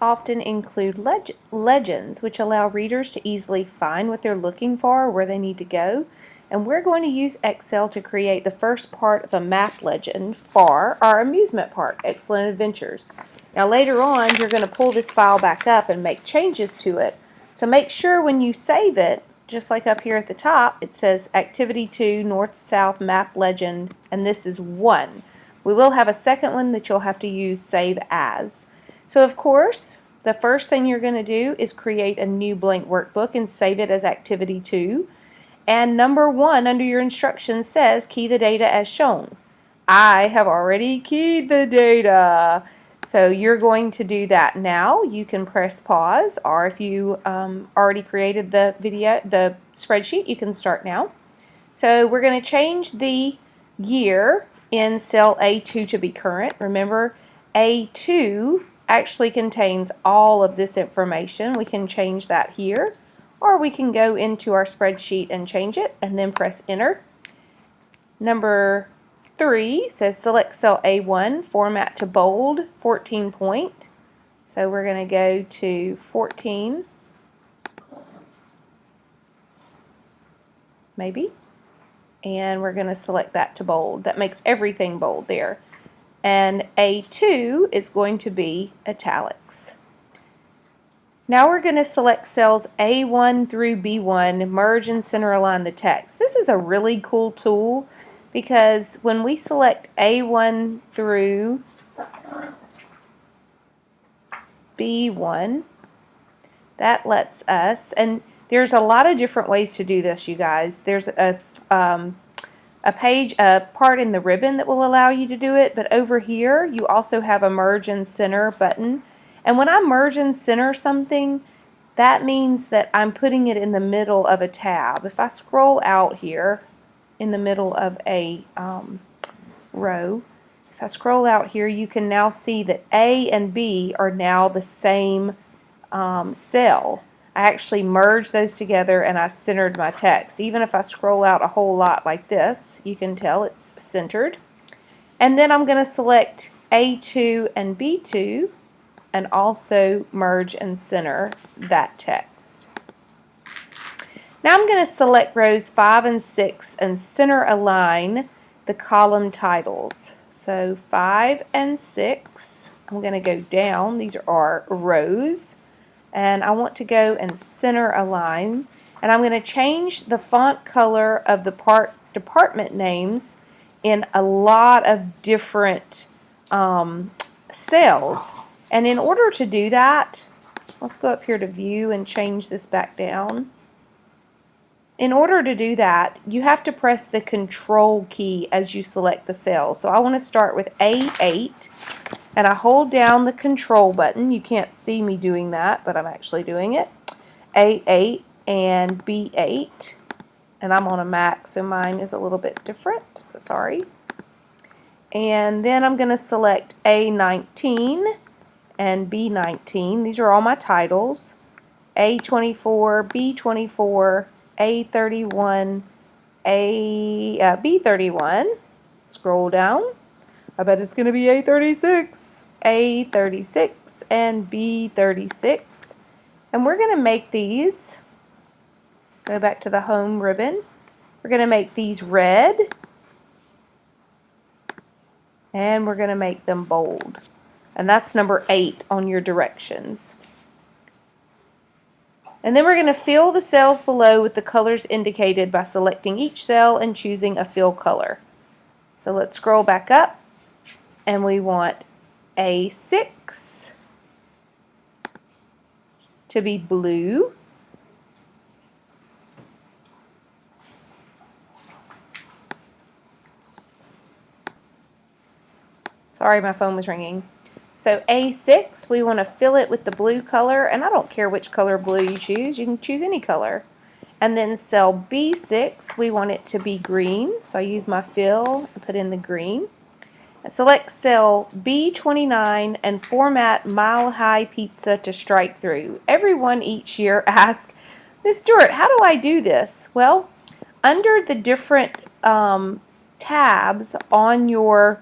Often include legends, which allow readers to easily find what they're looking for or where they need to go. And we're going to use Excel to create the first part of a map legend for our amusement park, Excellent Adventures. Now later on, you're going to pull this file back up and make changes to it. So make sure when you save it, just like up here at the top, it says Activity 2 North-South Map Legend, and this is 1. We will have a second one that you'll have to use Save As. So of course, the first thing you're going to do is create a new blank workbook and save it as Activity 2. And number 1 under your instructions says key the data as shown. I have already keyed the data. So you're going to do that now. You can press pause, or if you already created the spreadsheet, you can start now. So we're going to change the year in cell A2 to be current. Remember, A2 actually contains all of this information. We can change that here, or we can go into our spreadsheet and change it and then press enter. Number 3 says select cell A1, format to bold, 14 point. So we're going to go to 14, maybe, and we're going to select that to bold. That makes everything bold there. And A2 is going to be italics. Now we're going to select cells A1 through B1, merge and center align the text. This is a really cool tool because when we select A1 through B1, that lets us, and there's a lot of different ways to do this, you guys. There's a part in the ribbon that will allow you to do it, but over here you also have a merge and center button. And when I merge and center something, that means that I'm putting it in the middle of a tab. If I scroll out here in the middle of a row, if I scroll out here, you can now see that A and B are now the same cell. I actually merged those together and I centered my text. Even if I scroll out a whole lot like this, you can tell it's centered. And then I'm going to select A2 and B2 and also merge and center that text. Now I'm going to select rows 5 and 6 and center align the column titles. So 5 and 6, I'm going to go down. These are rows. And I want to go and center align, and I'm going to change the font color of the department names in a lot of different cells. And in order to do that, let's go up here to view and change this back down. In order to do that, you have to press the control key as you select the cell. So I want to start with A8. And I hold down the control button. You can't see me doing that, but I'm actually doing it. A8 and B8. And I'm on a Mac, so mine is a little bit different. Sorry. And then I'm going to select A19 and B19. These are all my titles. A24, B24, A31, B31. Scroll down. I bet it's going to be A36, A36, and B36. And we're going to make these, go back to the home ribbon, we're going to make these red, and we're going to make them bold. And that's number 8 on your directions. And then we're going to fill the cells below with the colors indicated by selecting each cell and choosing a fill color. So let's scroll back up. And we want A6 to be blue. Sorry, my phone was ringing. So A6, we want to fill it with the blue color, and I don't care which color blue you choose. You can choose any color. And then cell B6, we want it to be green. So I use my fill and put in the green. Select cell B29 and format Mile High Pizza to strike through. Everyone each year asks, Ms. Stewart, how do I do this? Well, under the different tabs on your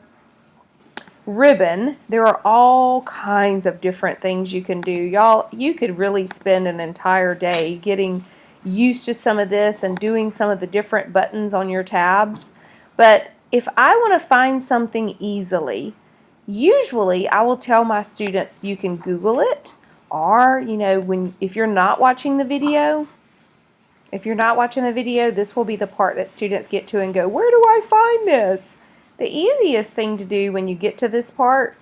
ribbon, there are all kinds of different things you can do. Y'all, you could really spend an entire day getting used to some of this and doing some of the different buttons on your tabs. But if I want to find something easily, usually I will tell my students you can Google it, or if you're not watching the video, this will be the part that students get to and go, where do I find this? The easiest thing to do when you get to this part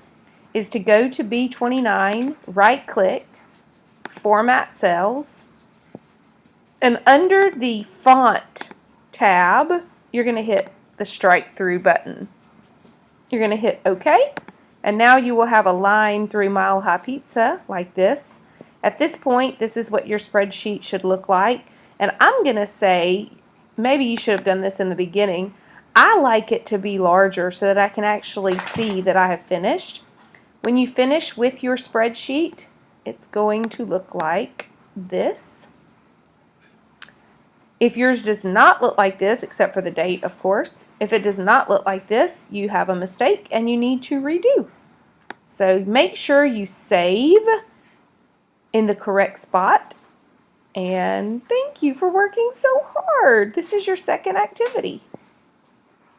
is to go to B29, right click, Format Cells, and under the Font tab, you're going to hit the Strike Through button. You're going to hit OK, and now you will have a line through Mile High Pizza like this. At this point, this is what your spreadsheet should look like. And I'm going to say, maybe you should have done this in the beginning, I like it to be larger so that I can actually see that I have finished. When you finish with your spreadsheet, it's going to look like this. If yours does not look like this, except for the date, of course, if it does not look like this, you have a mistake and you need to redo. So make sure you save in the correct spot. And thank you for working so hard. This is your second activity.